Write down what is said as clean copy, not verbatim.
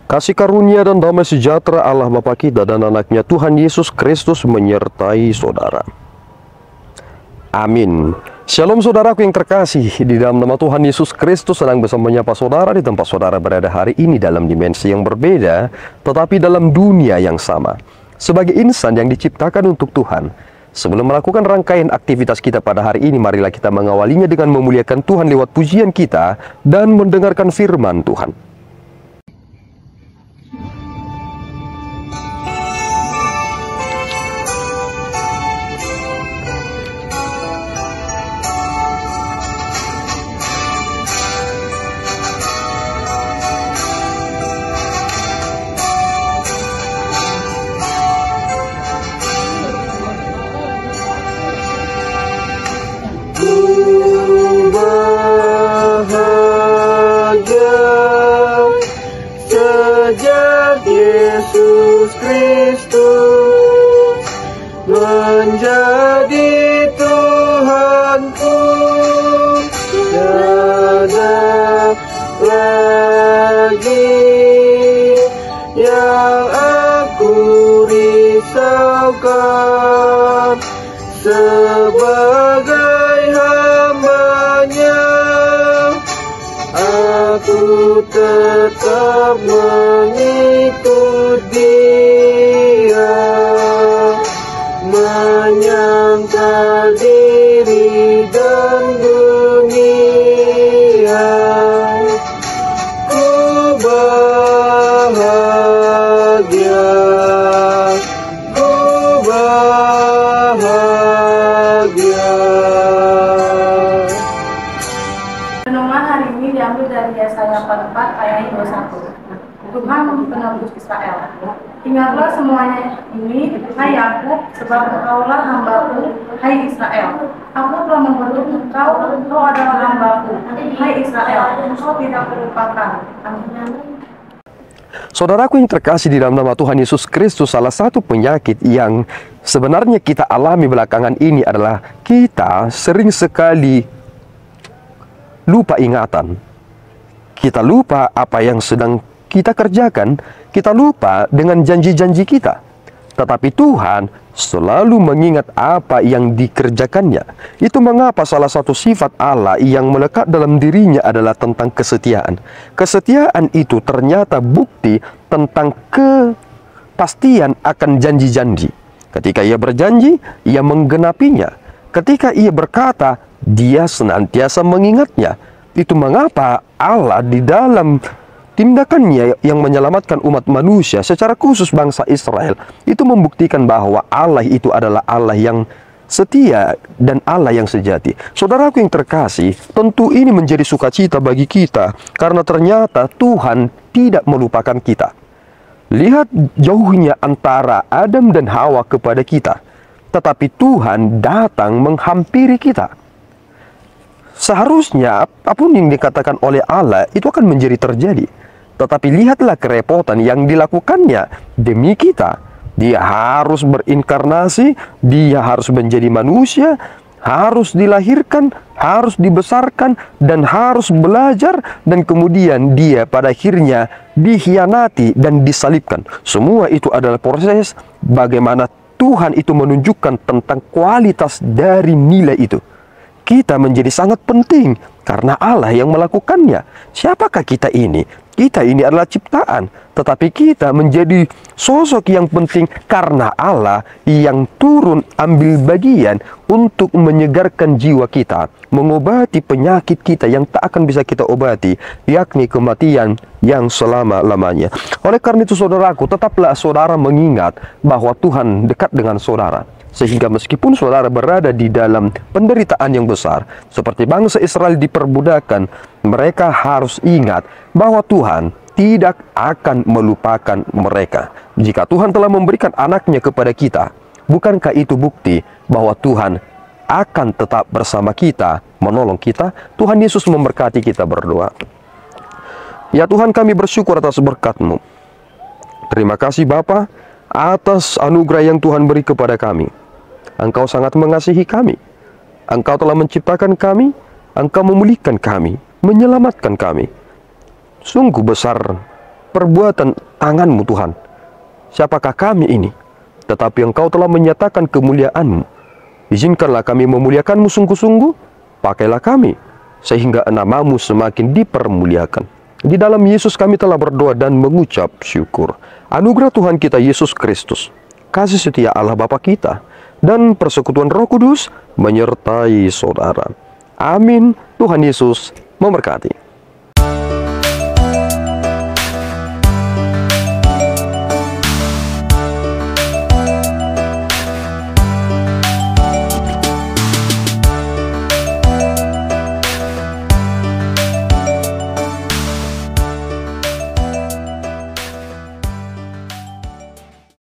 Kasih karunia dan damai sejahtera Allah Bapa kita dan anaknya Tuhan Yesus Kristus menyertai saudara. Amin. Shalom saudaraku yang terkasih, di dalam nama Tuhan Yesus Kristus sedang bersama menyapa saudara di tempat saudara berada hari ini dalam dimensi yang berbeda, tetapi dalam dunia yang sama. Sebagai insan yang diciptakan untuk Tuhan, sebelum melakukan rangkaian aktivitas kita pada hari ini, marilah kita mengawalinya dengan memuliakan Tuhan lewat pujian kita dan mendengarkan firman Tuhan. Yesus Kristus menjadi Tuhanku, tiada lagi yang aku risaukan. Sebagai hamba-Nya, aku tetap mengikut Dia, menyangkal diri dan dunia. Ku bahagia, ku bahagia. Renungan hari ini diambil dari Yesaya 44 ayat 21. Tuhan penebus Israel. Ingatlah semuanya ini, hai Yakub, sebab engkaulah hambaku, hai Israel. Aku telah membentuk engkau, engkau adalah hambaku, hai Israel. Engkau tidak terlupakan. Amin. Saudaraku yang terkasih di dalam nama Tuhan Yesus Kristus, salah satu penyakit yang sebenarnya kita alami belakangan ini adalah kita sering sekali lupa ingatan. Kita lupa apa yang sedang kita kerjakan, kita lupa dengan janji-janji kita. Tetapi Tuhan selalu mengingat apa yang dikerjakannya. Itu mengapa salah satu sifat Allah yang melekat dalam dirinya adalah tentang kesetiaan. Kesetiaan itu ternyata bukti tentang kepastian akan janji-janji. Ketika Ia berjanji, Ia menggenapinya. Ketika Ia berkata, Dia senantiasa mengingatnya. Itu mengapa Allah di dalam tindakannya yang menyelamatkan umat manusia, secara khusus bangsa Israel, itu membuktikan bahwa Allah itu adalah Allah yang setia dan Allah yang sejati. Saudaraku yang terkasih, tentu ini menjadi sukacita bagi kita, karena ternyata Tuhan tidak melupakan kita. Lihat jauhnya antara Adam dan Hawa kepada kita, tetapi Tuhan datang menghampiri kita. Seharusnya apapun yang dikatakan oleh Allah itu akan menjadi terjadi. Tetapi lihatlah kerepotan yang dilakukannya demi kita. Dia harus berinkarnasi, Dia harus menjadi manusia, harus dilahirkan, harus dibesarkan, dan harus belajar. Dan kemudian Dia pada akhirnya dikhianati dan disalibkan. Semua itu adalah proses bagaimana Tuhan itu menunjukkan tentang kualitas dari nilai itu. Kita menjadi sangat penting karena Allah yang melakukannya. Siapakah kita ini? Kita ini adalah ciptaan, tetapi kita menjadi sosok yang penting karena Allah yang turun ambil bagian untuk menyegarkan jiwa kita, mengobati penyakit kita yang tak akan bisa kita obati, yakni kematian yang selama-lamanya. Oleh karena itu saudaraku, tetaplah saudara mengingat bahwa Tuhan dekat dengan saudara. Sehingga meskipun saudara berada di dalam penderitaan yang besar, seperti bangsa Israel diperbudakan, mereka harus ingat bahwa Tuhan tidak akan melupakan mereka. Jika Tuhan telah memberikan anaknya kepada kita, bukankah itu bukti bahwa Tuhan akan tetap bersama kita, menolong kita? Tuhan Yesus memberkati kita. Berdoa. Ya Tuhan, kami bersyukur atas berkat-Mu. Terima kasih Bapa atas anugerah yang Tuhan beri kepada kami. Engkau sangat mengasihi kami. Engkau telah menciptakan kami, Engkau memulihkan kami, menyelamatkan kami. Sungguh besar perbuatan tangan-Mu Tuhan. Siapakah kami ini? Tetapi Engkau telah menyatakan kemuliaan-Mu. Izinkanlah kami memuliakan-Mu sungguh-sungguh. Pakailah kami, sehingga nama-Mu semakin dipermuliakan. Di dalam Yesus kami telah berdoa dan mengucap syukur. Anugerah Tuhan kita Yesus Kristus, kasih setia Allah Bapa kita, dan persekutuan Roh Kudus menyertai saudara. Amin. Tuhan Yesus memberkati.